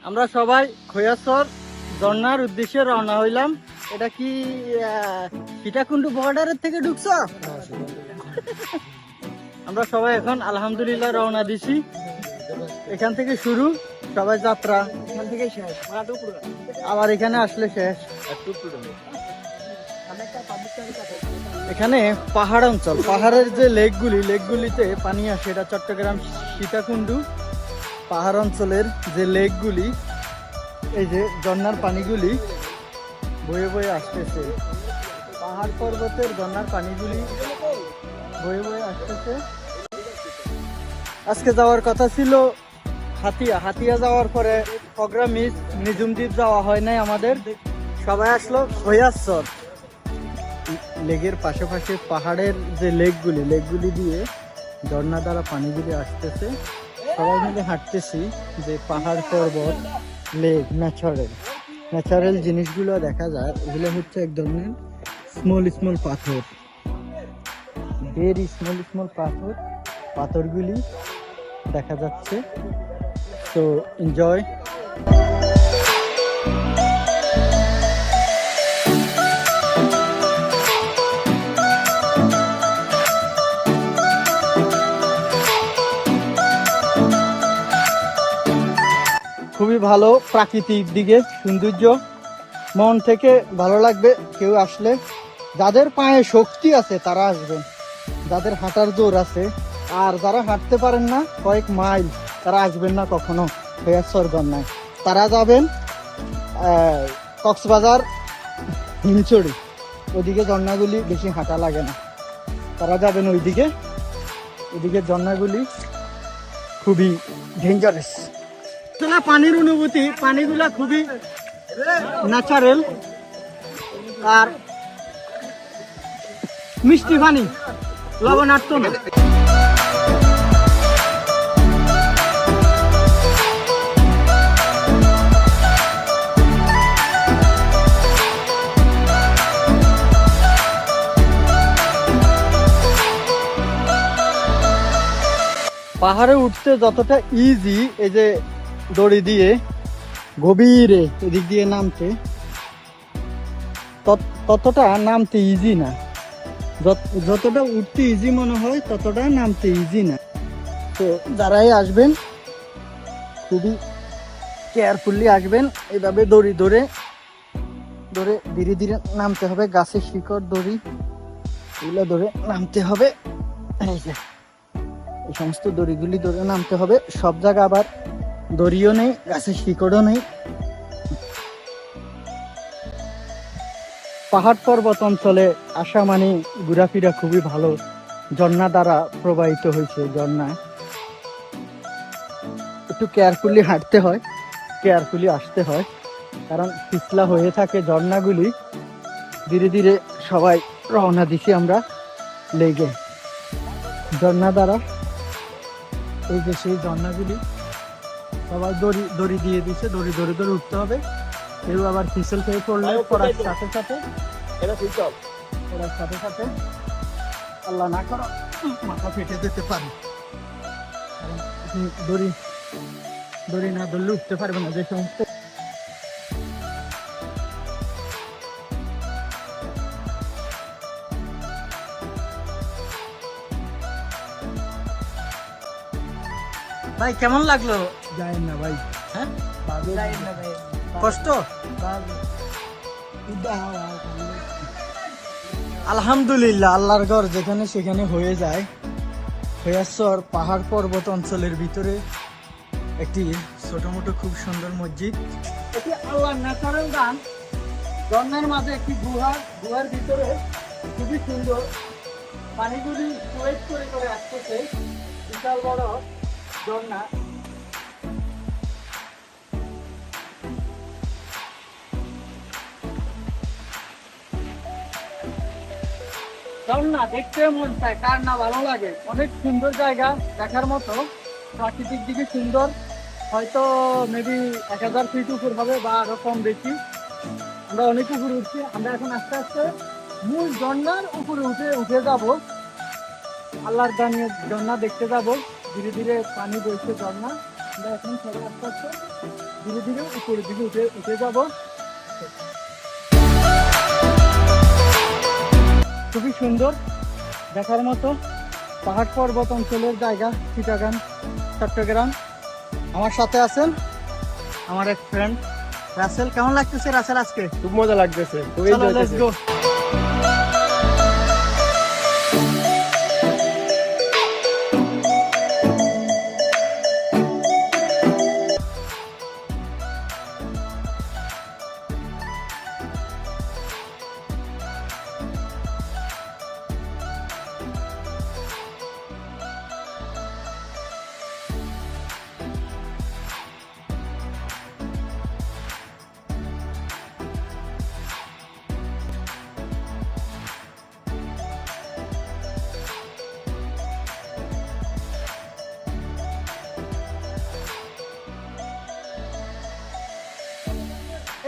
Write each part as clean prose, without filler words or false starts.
আমরা সবাই খৈয়াছর ঝর্ণার উদ্দেশ্যে রওনা হইলাম। এটা কি সীতাকুণ্ড বর্ডারের থেকে ঢুকছো? আমরা সবাই এখন আলহামদুলিল্লাহ রওনা দিছি। এখান থেকে শুরু সবাই যাত্রা, এখান থেকে শেষ, আবার এখানে আসলে শেষ। এখানে পাহাড় অঞ্চল, পাহাড়ের যে লেকগুলিতে পানি আসে, এটা চট্টগ্রাম সীতাকুণ্ড পাহাড় অঞ্চলের যে লেকগুলি, এই যে ঝর্ণার পানিগুলি বয়ে বয়ে আসতেছে, পাহাড় পর্বতের ঝর্ণার পানিগুলি বয়ে বয়ে আসতেছে। আজকে যাওয়ার কথা ছিল হাতিয়া যাওয়ার পরে প্রোগ্রাম মিস, নিজুম দ্বীপ যাওয়া হয় নাই আমাদের। সবাই আসলো খৈয়াছর লেকের পাশাপাশি পাহাড়ের যে লেকগুলি দিয়ে ঝর্ণা দ্বারা পানিগুলি আসতেছে। সবাই মিলে হাঁটতেছি যে পাহাড় পর্বত লেক ন্যাচারাল জিনিসগুলো দেখা যায়। এগুলো হচ্ছে এক ধরনের স্মল পাথর, ভেরি স্মল পাথরগুলি দেখা যাচ্ছে। তো এনজয়। খুবই ভালো, প্রাকৃতিক দিকে সৌন্দর্য, মন থেকে ভালো লাগবে। কেউ আসলে, যাদের পায়ে শক্তি আছে তারা আসবেন, যাদের হাঁটার জোর আছে। আর যারা হাঁটতে পারেন না কয়েক মাইল, তারা আসবেন না কখনো খৈয়াছর ঝর্ণায়। তারা যাবেন কক্সবাজার হিমছড়ি, ওইদিকে ঝর্ণাগুলি বেশি হাঁটা লাগে না। তারা যাবেন ওইদিকে ঝর্ণাগুলি খুবই ডেঞ্জারাস। পানির অনুভূতি, পানিগুলা খুবই ন্যাচারাল আর মিষ্টি পানি, লবণাক্ত না। পাহাড়ে উঠতে যতটা ইজি, এই যে দড়ি দিয়ে গভীরে এদিক দিয়ে নামতে, ততটা নামতে ইজি না। যতটা উঠতে ইজি মনে হয় ততটা নামতে ইজি না। তো যারাই আসবেন খুবই কেয়ারফুলি আসবেন। এইভাবে দড়ি ধরে ধীরে ধীরে নামতে হবে। গাছের শিকড় দড়ি এগুলো ধরে নামতে হবে। এই যে এই সমস্ত দড়িগুলি ধরে নামতে হবে। সব জায়গা আবার দড়িও নেই, গাছের শিকড়ও নেই। পাহাড় পর্বত অঞ্চলে আসা মানে ঘোরাফেরা খুবই ভালো। ঝর্ণা দ্বারা প্রবাহিত হয়েছে ঝর্ণা, একটু কেয়ারফুলি হাঁটতে হয়, কেয়ারফুলি আসতে হয়, কারণ পিছলা হয়ে থাকে ঝর্ণাগুলি। ধীরে ধীরে সবাই রওনা দিছি আমরা লেগে ঝর্ণা দ্বারা। এই যে সেই ঝর্ণাগুলি, সবাই দড়ি দিয়ে দিচ্ছে, দড়ি ধরে উঠতে হবে। কেউ আবার ফিসল খেয়ে পড়লে পড়ার সাথে সাথে আল্লাহ না করো মাথা ফেটে যেতে পারে। দড়ি না ধরলে উঠতে পারবে না। যে সমস্ত ভাই কেমন লাগলো? যায় না ভাই, হ্যাঁ কষ্ট। আলহামদুলিল্লাহ, আল্লাহর ঘর যেখানে সেখানে হয়ে যায়। খৈয়াছর পাহাড় পর্বত অঞ্চলের ভিতরে একটি ছোট মোটো খুব সুন্দর মসজিদ। এটি আল্লাহর ন্যাচারাল গান। ঝর্ণার মাঝে একটি গুহার ভিতরে খুবই সুন্দর পানিগুলি ওয়েট করে আসতেছে। বিশাল বড় ঝর্ণা। ঝর্ণা দেখতে মন চায়, কার না ভালো লাগে। অনেক সুন্দর জায়গা, দেখার মতো, প্রাকৃতিক দিকে সুন্দর। হয়তো মেবি 1000 ফিট উপর হবে বা আরো কম বেশি। আমরা অনেক উপরে উঠছি। আমরা এখন আস্তে আস্তে মূল ঝর্ণার উপরে উঠে যাব। আল্লাহর দানিয়ে ঝর্ণা দেখতে যাব। ধীরে ধীরে পানি বইছে ঝর্ণা। আমরা এখন সবাই আস্তে আস্তে ধীরে ধীরে উপরের দিকে উঠে যাব। খুবই সুন্দর দেখার মতো পাহাড় পর্বত অঞ্চলের জায়গা চিটাগাং চট্টগ্রাম। আমার সাথে আছেন আমার এক ফ্রেন্ড রাসেল। কেমন লাগতেছে রাসেল আজকে? খুব মজা লাগতেছে, খুব চলো এনজয় লেটস করতেছি। গো।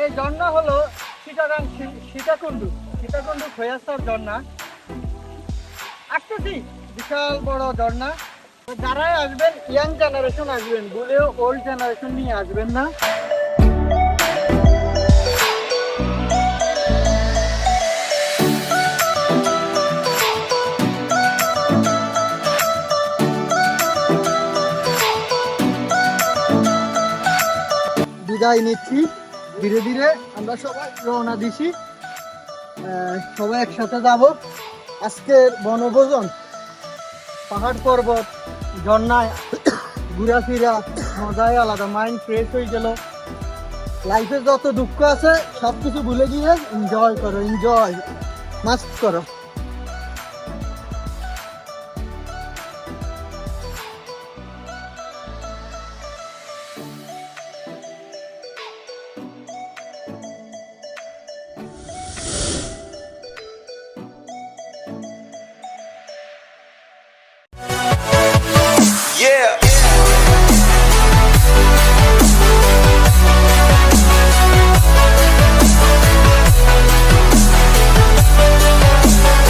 এই ঝর্ণা হলো চিটাগাং সীতাকুণ্ড খৈয়াস্তার ঝর্ণা। আসতেছি বিশাল বড় ঝর্ণা। তো যারাই আসবেন ইয়াং জেনারেশন আসবেন, বলেও ওল্ড জেনারেশন নিয়ে আসবেন না। বিদায় নিচ্ছি, ধীরে ধীরে আমরা সবাই রওনা দিছি। সবাই একসাথে যাব। আজকের বনভোজন পাহাড় পর্বত ঝর্ণায় ঘোরাফেরা মজাই আলাদা, মাইন্ড ফ্রেশ হয়ে গেল। লাইফে যত দুঃখ আছে সবকিছু ভুলে গিয়ে এনজয় করো, এনজয় মাস্ট করো।